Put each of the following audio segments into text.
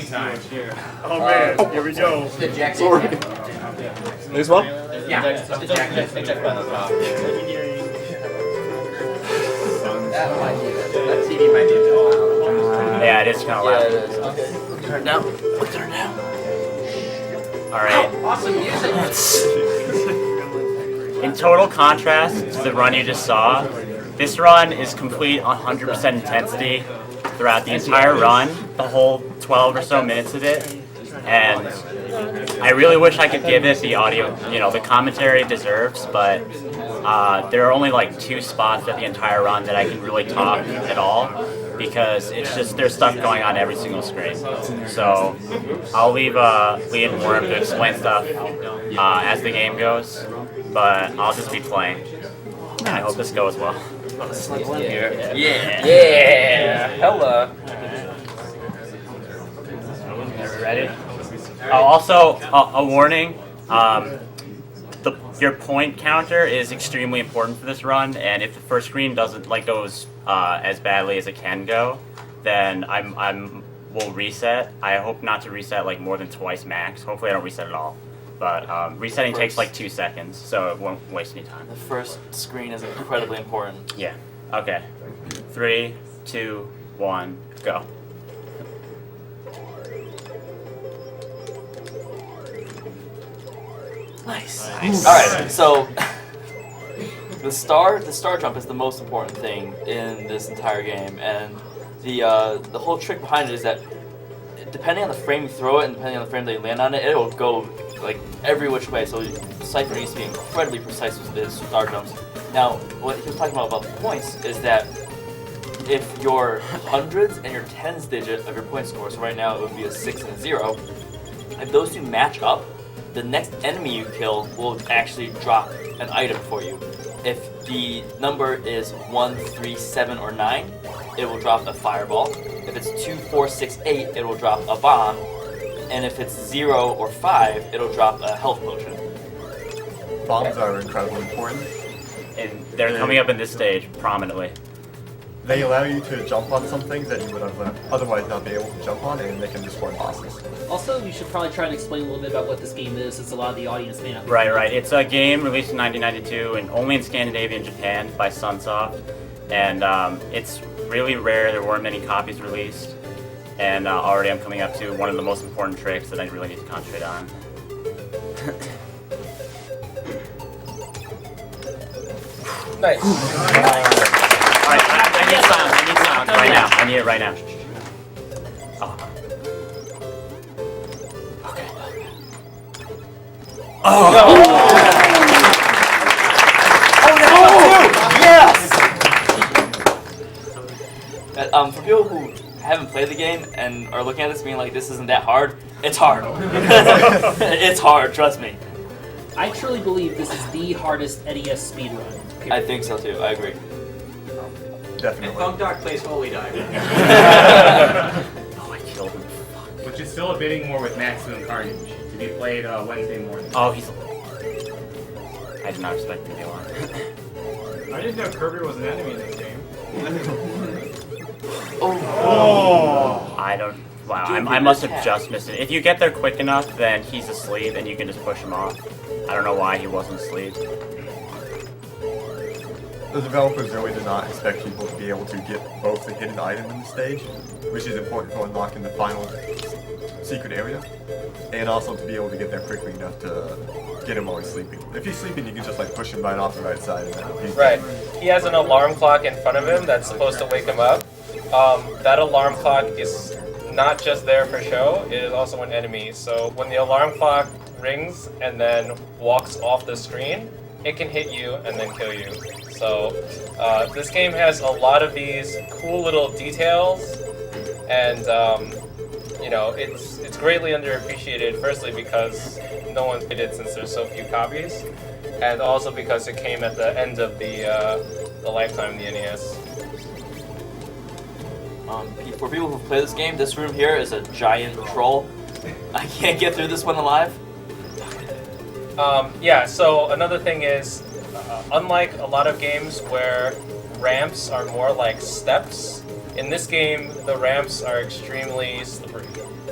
speed time. Oh man, here we go. Sorry. This one? Yeah, eject button on top. That TV might be a bit loud. Yeah, it is kind of loud. Yeah, it is. Okay. Turn down. Turn down. Alright. Awesome music. In total contrast to the run you just saw, this run is complete 100% intensity throughout the entire run, the whole 12 or so minutes of it. And I really wish I could give it the audio, the commentary it deserves, but there are only like 2 spots at the entire run that I can really talk at all, because it's just there's stuff going on every single screen. So I'll leave Lee and Worm to explain stuff as the game goes, but I'll just be playing. And I hope this goes well. Yeah. Hello. Ready? Also, a warning. Your point counter is extremely important for this run, and if the first screen doesn't goes as badly as it can go, then we'll reset. I hope not to reset more than twice max. Hopefully I don't reset at all. But resetting takes 2 seconds, so it won't waste any time. The first screen is incredibly important. Yeah. Okay. 3, 2, 1, go. Nice. All right, so the star jump is the most important thing in this entire game, and the whole trick behind it is that depending on the frame you throw it and depending on the frame that you land on it, it will go every which way. So Cyghfer needs to be incredibly precise with his star jumps. Now, what he was talking about the points is that if your hundreds and your tens digit of your point score, so right now it would be a 6 and a 0, if those 2 match up, the next enemy you kill will actually drop an item for you. If the number is 1, 3, 7, or 9, it will drop a fireball. If it's 2, 4, 6, 8, it will drop a bomb. And if it's 0 or 5, it'll drop a health potion. Bombs are incredibly important. And they're coming up in this stage prominently. They allow you to jump on some things that you would have otherwise not be able to jump on, and they can destroy bosses. Also, you should probably try and explain a little bit about what this game is, since a lot of the audience may not be. Right. It's a game released in 1992 and only in Scandinavia and Japan by Sunsoft. And it's really rare. There weren't many copies released. And already I'm coming up to one of the most important tricks that I really need to concentrate on. Nice. Alright, I need sound. Right now. I need it right now. Oh. Okay. Oh! No. Yes! For people who haven't played the game and are looking at this being like, this isn't that hard, it's hard. It's hard, trust me. I truly believe this is the hardest NES speedrun. I think so too, I agree. Definitely. And Funk Dark plays Holy Diver. Oh, I killed him. Which is still debating more with Maximum Carnage to be played Wednesday morning. Oh, he's... I did not expect him to be alive. I didn't know Kirby was an enemy in this game. Oh! I don't... Wow, I must have just missed it. If you get there quick enough, then he's asleep and you can just push him off. I don't know why he wasn't asleep. The developers really did not expect people to be able to get both the hidden item in the stage, which is important for unlocking the final secret area, and also to be able to get there quickly enough to get him while he's sleeping. If he's sleeping, you can just push him right off the right side. And he's Right. He has an alarm clock in front of him that's supposed to wake him up. That alarm clock is not just there for show, it is also an enemy. So when the alarm clock rings and then walks off the screen, it can hit you and then kill you. So this game has a lot of these cool little details, and it's greatly underappreciated. Firstly, because no one's played it since there's so few copies, and also because it came at the end of the lifetime of the NES. For people who play this game, this room here is a giant troll. I can't get through this one alive. So another thing is, unlike a lot of games where ramps are more like steps, in this game, the ramps are extremely slippery.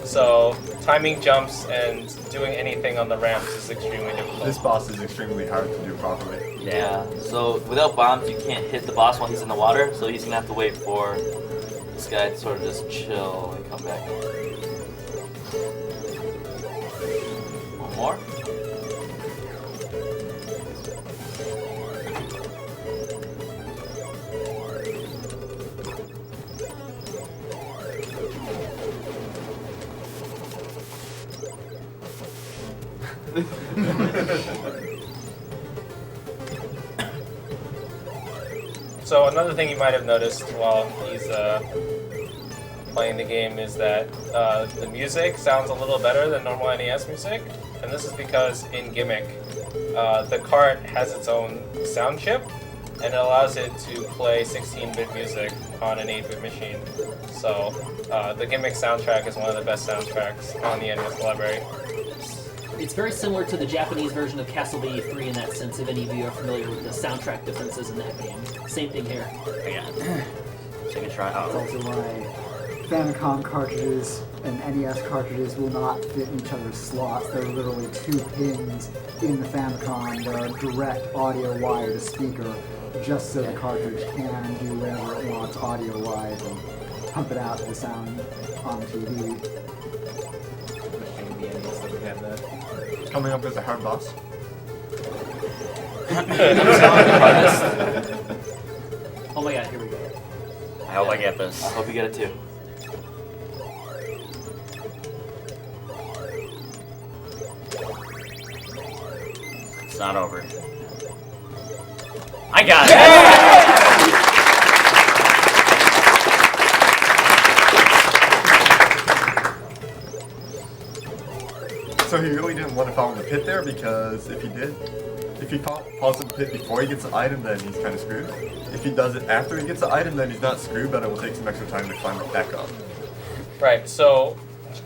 So timing jumps and doing anything on the ramps is extremely difficult. This boss is extremely hard to do properly. Yeah. So without bombs, you can't hit the boss while he's in the water. So he's gonna have to wait for this guy to sort of just chill and come back. One more. So another thing you might have noticed while he's playing the game is that the music sounds a little better than normal NES music, and this is because in Gimmick, the cart has its own sound chip, and it allows it to play 16-bit music on an 8-bit machine. So the Gimmick soundtrack is one of the best soundtracks on the NES library. It's very similar to the Japanese version of Castlevania 3 in that sense, if any of you are familiar with the soundtrack differences in that game. Same thing here. Yeah. Second try. That's Oh. also why Famicom cartridges and NES cartridges will not fit in each other's slots. There are literally 2 pins in the Famicom that are direct audio wire to speaker, just so the cartridge can do whatever it wants audio-wise and pump it out to the sound on the TV. Coming up as a hard boss. Oh my god, here we go. I hope I get this. I hope you get it too. It's not over. I got it! So he really didn't want to fall in the pit there because if he falls in the pit before he gets the item, then he's kind of screwed. If he does it after he gets the item, then he's not screwed, but it will take some extra time to climb it back up. Right, so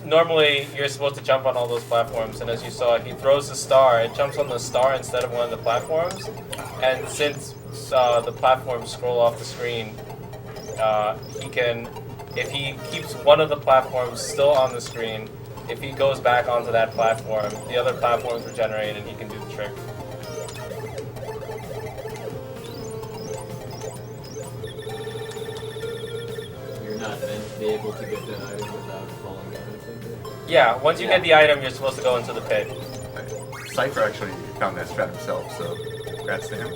normally you're supposed to jump on all those platforms, and as you saw, he throws the star, it jumps on the star instead of one of the platforms, and since the platforms scroll off the screen, he can, if he keeps one of the platforms still on the screen, if he goes back onto that platform, the other platforms regenerate and he can do the trick. You're not meant to be able to get that item without falling down into it. Yeah, once you get the item, you're supposed to go into the pit. Cypher actually found that strat himself, so congrats to him.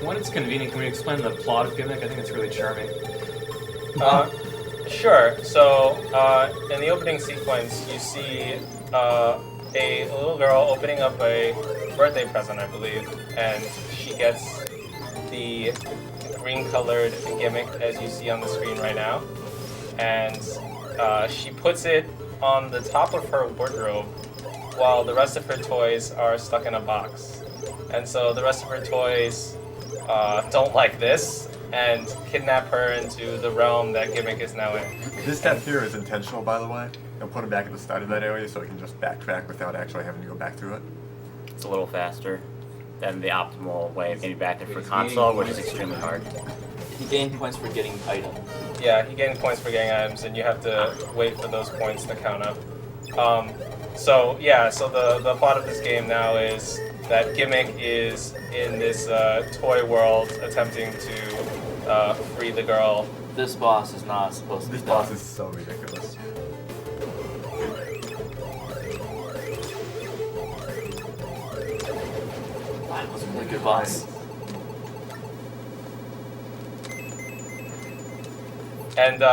When it's convenient, can we explain the plot of Gimmick? I think it's really charming. Sure. So, in the opening sequence, you see a little girl opening up a birthday present, I believe, and she gets the green-colored Gimmick, as you see on the screen right now, and she puts it on the top of her wardrobe while the rest of her toys are stuck in a box. And so the rest of her toys don't like this and kidnap her into the realm that Gimmick is now in. This step here is intentional, by the way. They'll put him back at the start of that area so he can just backtrack without actually having to go back through it. It's a little faster than the optimal way of getting back there for console, which is extremely hard. He gained points for getting items. Yeah, he gains points for getting items, and you have to wait for those points to count up. So the plot of this game now is that Gimmick is in this toy world attempting to free the girl. This boss is not supposed to be This done. boss is so ridiculous. That was a really good boss. And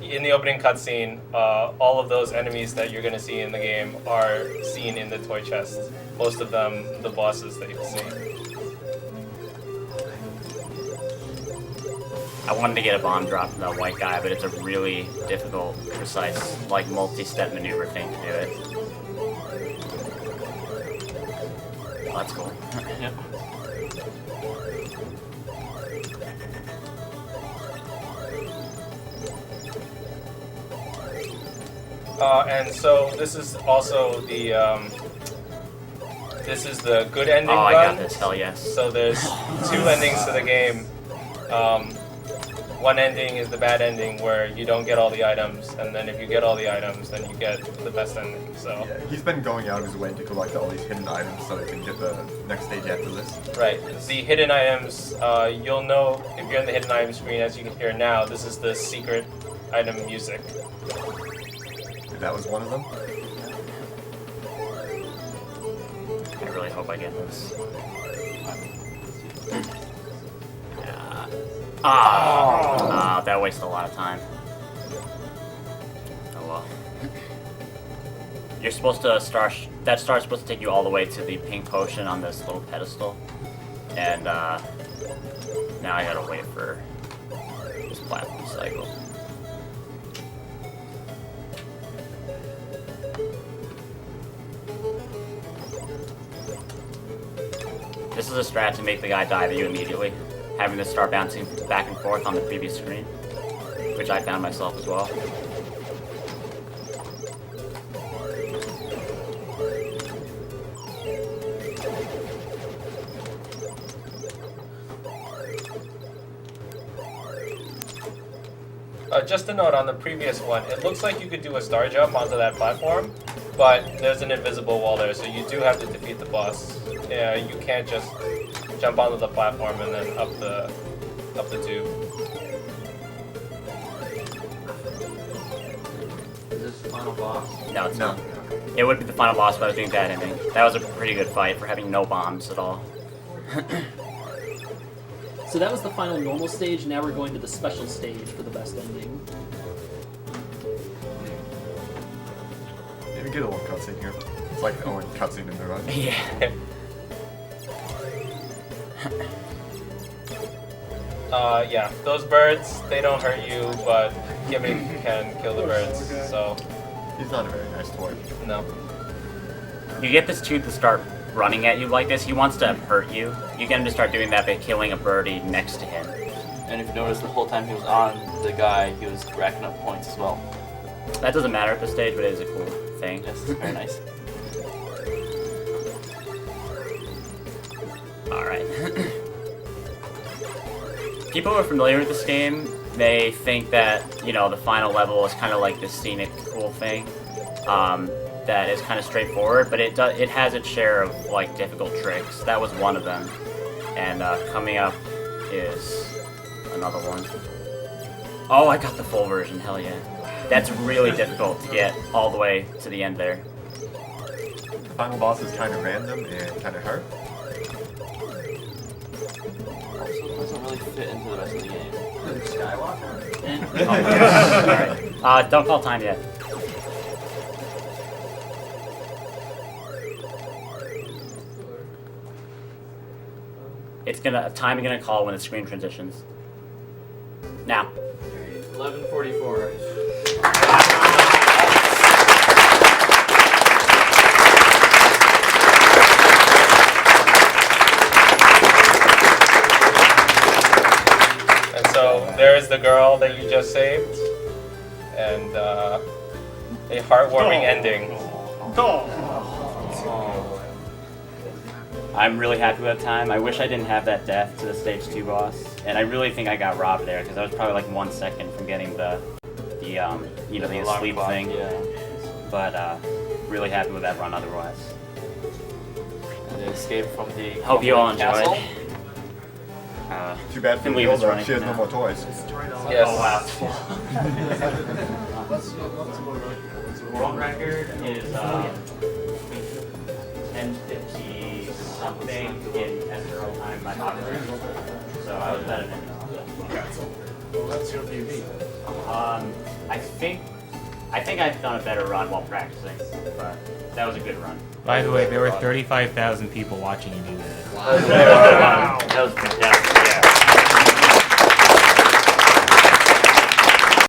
in the opening cutscene, all of those enemies that you're going to see in the game are seen in the toy chest. Most of them, the bosses that you'll see. I wanted to get a bomb drop from that white guy, but it's a really difficult, precise, like multi-step maneuver thing to do it. Oh, that's cool. Yep. And so this is also the good ending Oh, I run. got this. Hell yes. So there's two endings to the game. one ending is the bad ending where you don't get all the items, and then if you get all the items, then you get the best ending. So Yeah, he's been going out of his way to collect all these hidden items so he can get the next stage after this. right, the hidden items, you'll know if you're in the hidden item screen, as you can hear now. This is the secret item music. That was one of them. I really hope I get this. That wasted a lot of time. Oh well. You're supposed to that star's supposed to take you all the way to the pink potion on this little pedestal. And now I gotta wait for this platform cycle. This is a strat to make the guy dive at you immediately, having to start bouncing back and forth on the previous screen, which I found myself as well. Just a note on the previous one, it looks like you could do a star jump onto that platform, but there's an invisible wall there, so you do have to defeat the boss. Yeah, you can't just jump onto the platform and then up the tube. Is this the final boss? No, it's not. It would be the final boss, but I was doing bad ending. That was a pretty good fight for having no bombs at all. So that was the final normal stage. Now we're going to the special stage for the best ending. Maybe get a little cutscene here. It's like Owen cutscene in the run. Yeah. Yeah, those birds, they don't hurt you, but Gimmick can kill the birds, so He's not a very nice toy. no. You get this tube to start running at you like this. He wants to hurt you. You get him to start doing that by killing a birdie next to him. And if you notice, the whole time he was on the guy, he was racking up points as well. That doesn't matter at this stage, but it is a cool thing. Yes, it's very nice. Alright. People who are familiar with this game, they think that, you know, the final level is kind of like this scenic cool thing. That is kind of straightforward, but it has its share of, like, difficult tricks. That was one of them. And coming up is another one. Oh, I got the full version, hell yeah. That's really difficult to get all the way to the end there. The final boss is kind of random and kind of hard. Also, it doesn't really fit into the rest of the game. Alright. Don't call time yet. Time is gonna call when the screen transitions. Now. 11:44. And so there is the girl that you just saved, and a heartwarming ending. I'm really happy with that time. I wish I didn't have that death to the stage 2 boss, and I really think I got robbed there because I was probably like 1 second from getting the sleep clock, thing. Yeah. But really happy with that run otherwise. And they escaped from the Hope you all enjoyed. castle. Too bad for Can leave this Hilda, running she has for no now. more toys. Yes. Oh wow. World record is 10:50 something in Esserl time by Hawker. So I was better than Well, that's your PB. I think I've done a better run while practicing, but that was a good run. By the way, there were 35,000 people watching you do that. Wow. That was